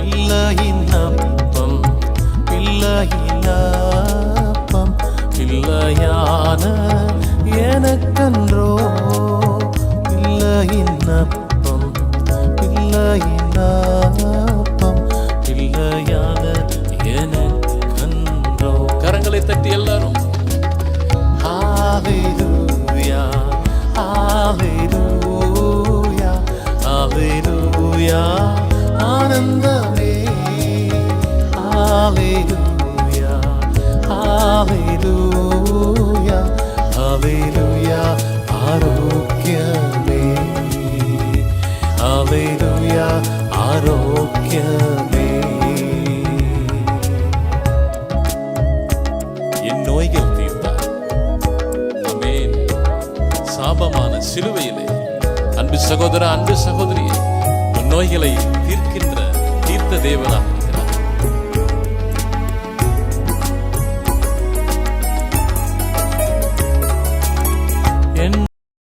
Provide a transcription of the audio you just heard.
பிள்ளையின் அப்பம் பிள்ளையின் அப்பம் பிள்ளையான எனக்கன்றோ பிள்ளையின் அப்பம் பிள்ளையின் அப்பம் பிள்ளையான எனக்கன்றோ. கரங்களை தட்டி எல்லாரும் ஹalleluya ஹalleluya ஹalleluya ஆனந்தமே ஹalleluya ஹalleluya ஹalleluya ஆரோக்கியமே ஹalleluya ஆரோக்கியமே. என் நோய்கள் தீர்த்தார். ஆமென். சாபமான சிலுவையிலே அன்பு சகோதர அன்பு சகோதரியே, உன் நோய்களை தீர்த்த தேவனா